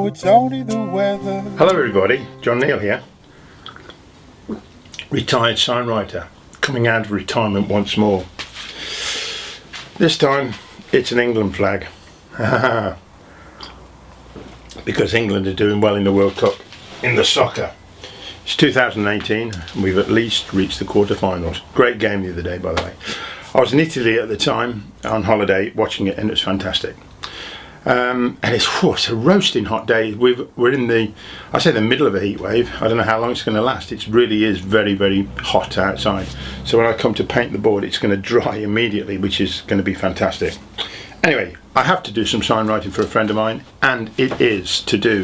know it's only the weather. Hello everybody, John Neal here. Retired sign writer, coming out of retirement once more. This time it's an England flag. Because England are doing well in the World Cup in the soccer. It's 2018 and we've at least reached the quarterfinals. Great game the other day, by the way. I was in Italy at the time on holiday watching it and it was fantastic. And it's a roasting hot day. We're in the middle of a heat wave. I don't know how long it's going to last. It really is very, very hot outside. So when I come to paint the board, it's going to dry immediately, which is going to be fantastic. Anyway, I have to do some sign writing for a friend of mine, and it is to do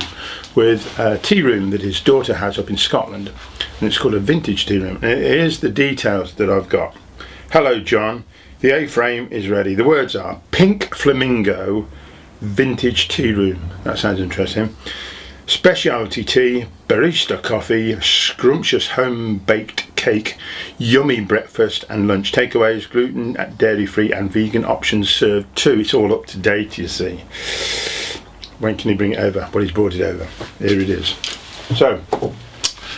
with a TeaRoom that his daughter has up in Scotland, and it's called a vintage TeaRoom. And here's the details that I've got. Hello, John. The A-frame is ready. The words are Pink Flamingo Vintage TeaRoom. That sounds interesting. Specialty tea, barista coffee, scrumptious home baked cake, yummy breakfast and lunch takeaways, gluten, dairy free and vegan options served too. It's all up to date, you see. When can he bring it over? Well, he's brought it over. Here it is. So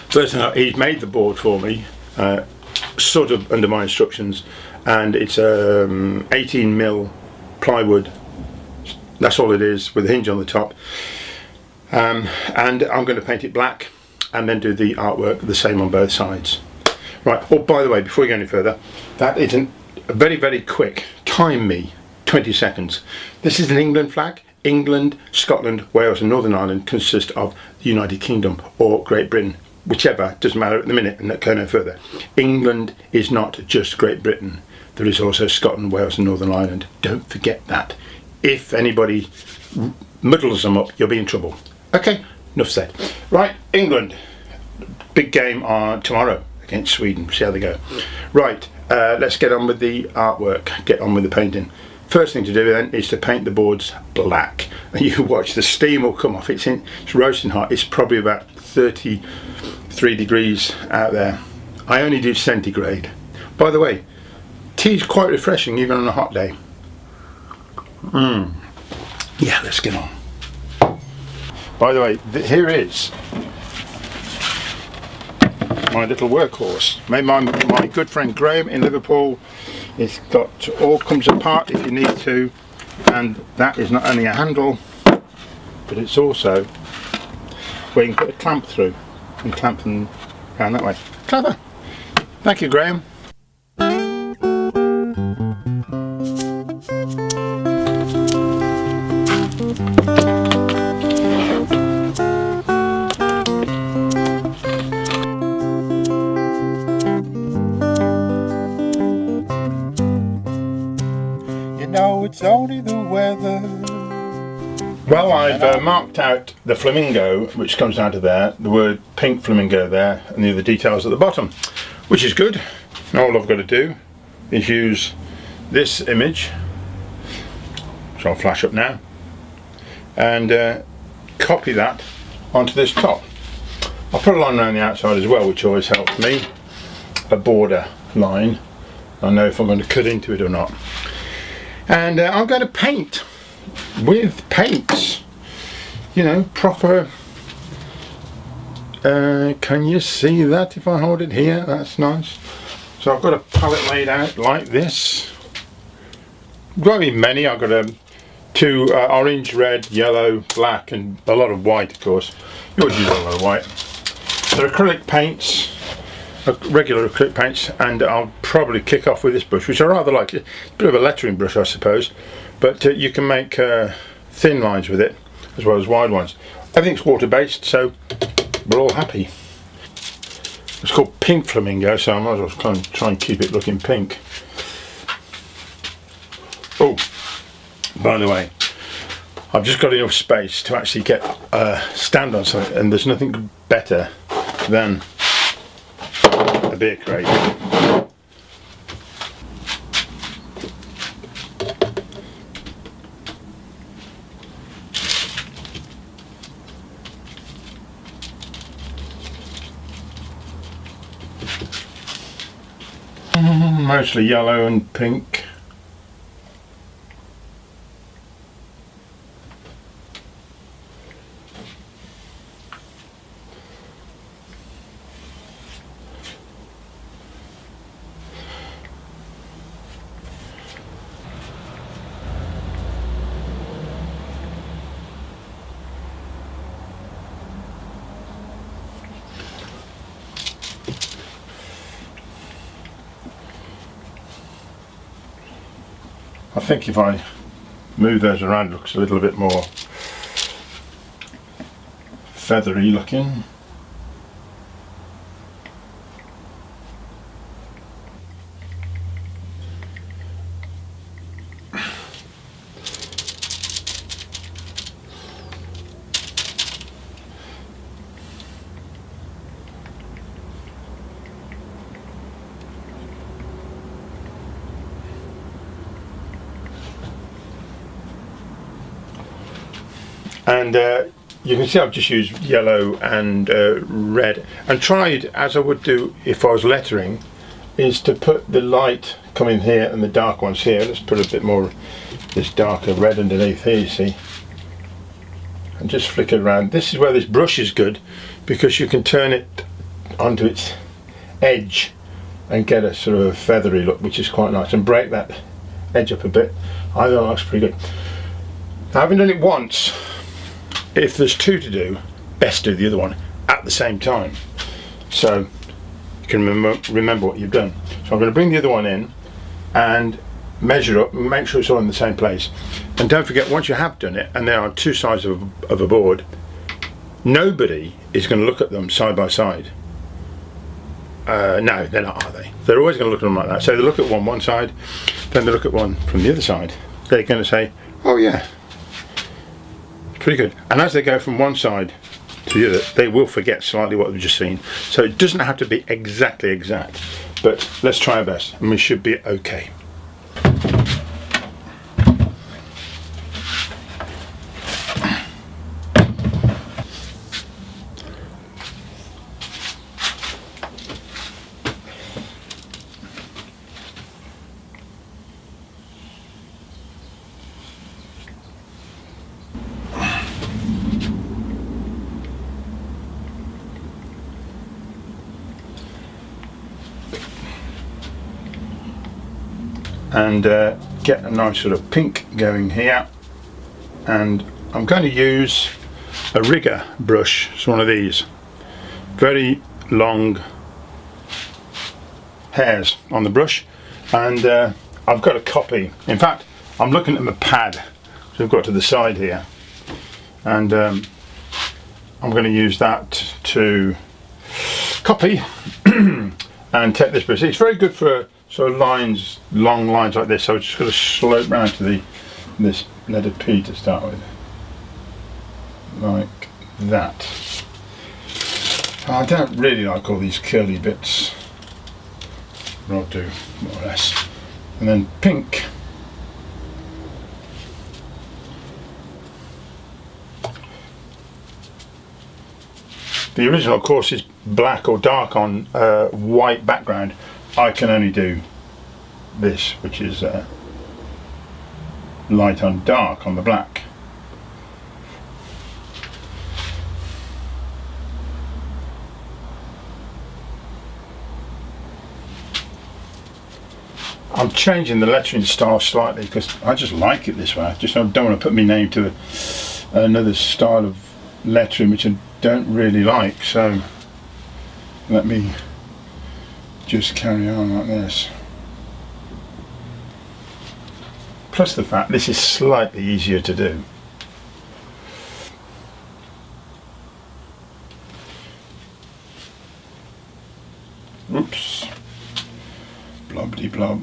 first thing, he's made the board for me, sort of under my instructions, and it's 18mm plywood. That's all it is, with a hinge on the top. And I'm going to paint it black and then do the artwork the same on both sides. Right, oh, by the way, before we go any further, that is a very, very quick, time me 20 seconds. This is an England flag. England, Scotland, Wales and Northern Ireland consist of the United Kingdom or Great Britain, whichever, doesn't matter at the minute, and not go no further. England is not just Great Britain. There is also Scotland, Wales and Northern Ireland. Don't forget that. If anybody muddles them up, you'll be in trouble. Okay, enough said. Right, England. Big game on tomorrow against Sweden. See how they go. Right, let's get on with the artwork. Get on with the painting. First thing to do then is to paint the boards black. And you watch, the steam will come off. It's roasting hot. It's probably about 33 degrees out there. I only do centigrade. By the way, tea's quite refreshing even on a hot day. Yeah, let's get on. By the way, here is my little workhorse, made by my good friend Graham in Liverpool. It's got all comes apart if you need to, and that is not only a handle, but it's also where you can put a clamp through and clamp them around that way. Clever. Thank you, Graham. It's only the weather. Well, I've marked out the flamingo, which comes out of there, the word pink flamingo there, and the other details at the bottom, which is good. Now all I've got to do is use this image, which I'll flash up now, and copy that onto this top. I'll put a line around the outside as well, which always helps me. A border line. I know if I'm going to cut into it or not. And I'm going to paint with paints, you know, proper. Can you see that if I hold it here? That's nice. So I've got a palette laid out like this. Won't be many. I've got two orange, red, yellow, black, and a lot of white, of course. You always use a lot of white. They're acrylic paints. Regular acrylic paints, and I'll probably kick off with this brush, which I rather like. It's a bit of a lettering brush, I suppose, but you can make thin lines with it as well as wide ones. Everything's water based, so we're all happy. It's called Pink Flamingo, so I might as well try and keep it looking pink. Oh, by the way, I've just got enough space to actually get a stand on something, and there's nothing better than a beer crate. Mostly yellow and pink. I think if I move those around, it looks a little bit more feathery looking. And you can see I've just used yellow and red, and tried, as I would do if I was lettering, is to put the light coming here and the dark ones here. Let's put a bit more of this darker red underneath here, you see, and just flick it around. This is where this brush is good, because you can turn it onto its edge and get a sort of feathery look, which is quite nice, and break that edge up a bit. I think that looks pretty good. I haven't done it once. If there's two to do, best do the other one at the same time, so you can remember what you've done. So I'm going to bring the other one in and measure up and make sure it's all in the same place. And don't forget, once you have done it and they're on two sides of a board, nobody is going to look at them side by side. No, they're not, are they? They're always going to look at them like that. So they look at one side, then they look at one from the other side. They're going to say, oh yeah, pretty good. And as they go from one side to the other, they will forget slightly what they've just seen. So it doesn't have to be exactly exact, but let's try our best and we should be okay. And get a nice sort of pink going here, and I'm going to use a rigger brush. It's one of these very long hairs on the brush, and I've got a copy. In fact, I'm looking at my pad, so I've got to the side here, and I'm going to use that to copy and take this brush. It's very good for sort of lines, long lines like this, so I'm just going to slope round to this letter P to start with, like that. I don't really like all these curly bits, but I'll do more or less. And then pink. The original, of course, is black or dark on white background. I can only do this, which is light on dark on the black. I'm changing the lettering style slightly because I just like it this way. I just don't want to put my name to another style of lettering which I don't really like, so let me just carry on like this. Plus the fact this is slightly easier to do. Oops. Blobbity blob.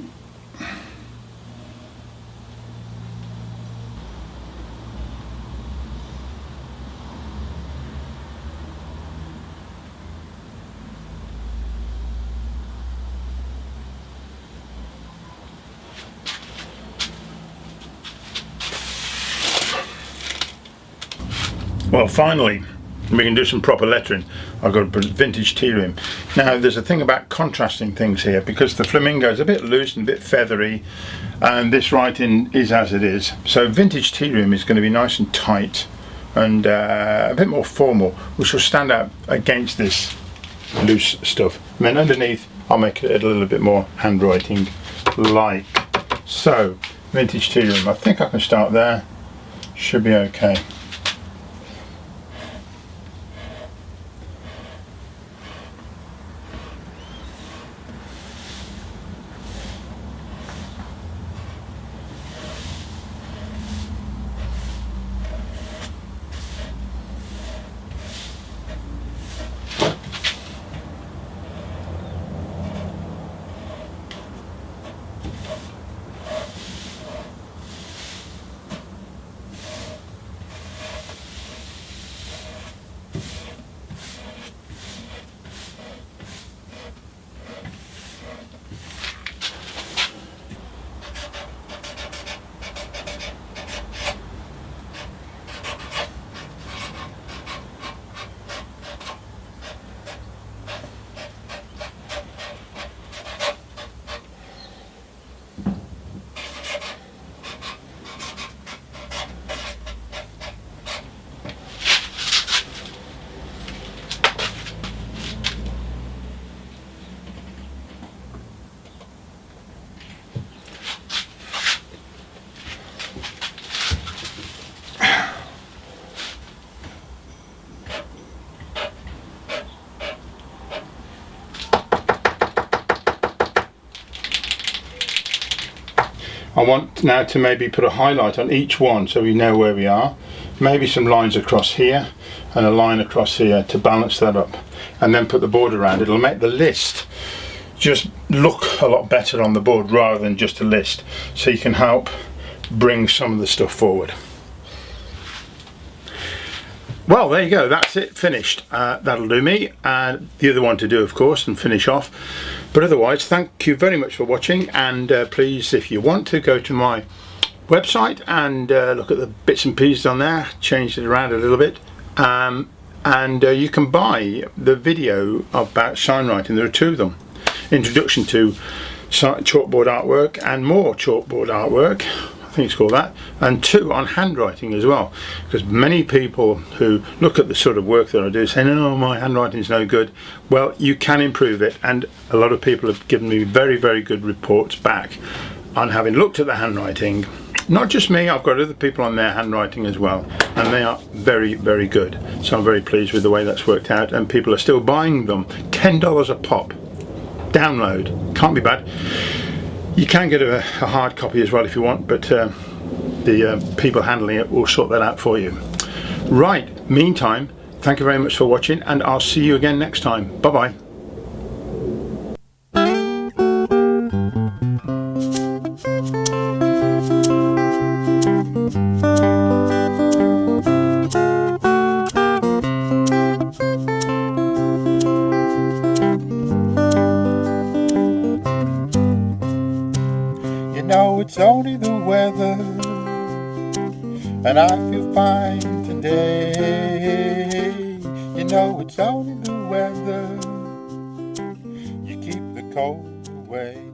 Well, finally, we can do some proper lettering. I've got a vintage TeaRoom. Now, there's a thing about contrasting things here, because the flamingo is a bit loose and a bit feathery, and this writing is as it is. So vintage TeaRoom is going to be nice and tight and a bit more formal, which will stand out against this loose stuff. And then underneath, I'll make it a little bit more handwriting like so. Vintage TeaRoom. I think I can start there. Should be okay. want now to maybe put a highlight on each one so we know where we are. Maybe some lines across here and a line across here to balance that up, and then put the board around. It'll make the list just look a lot better on the board rather than just a list, so you can help bring some of the stuff forward. Well, there you go, that's it, finished. That'll do me, and the other one to do, of course, and finish off. But otherwise, thank you very much for watching, and please, if you want to, go to my website and look at the bits and pieces on there, changed it around a little bit, and you can buy the video about signwriting. There are 2 of them: introduction to chalkboard artwork and more chalkboard artwork, I think it's called that, and 2 on handwriting as well, because many people who look at the sort of work that I do say, no, my handwriting's no good. Well, you can improve it, and a lot of people have given me very, very good reports back on having looked at the handwriting. Not just me, I've got other people on their handwriting as well, and they are very, very good. So I'm very pleased with the way that's worked out, and people are still buying them. $10 a pop. Download. Can't be bad. You can get a hard copy as well if you want, but the people handling it will sort that out for you. Right, meantime, thank you very much for watching, and I'll see you again next time. Bye-bye. You know it's only the weather, and I feel fine today. You know it's only the weather, you keep the cold away.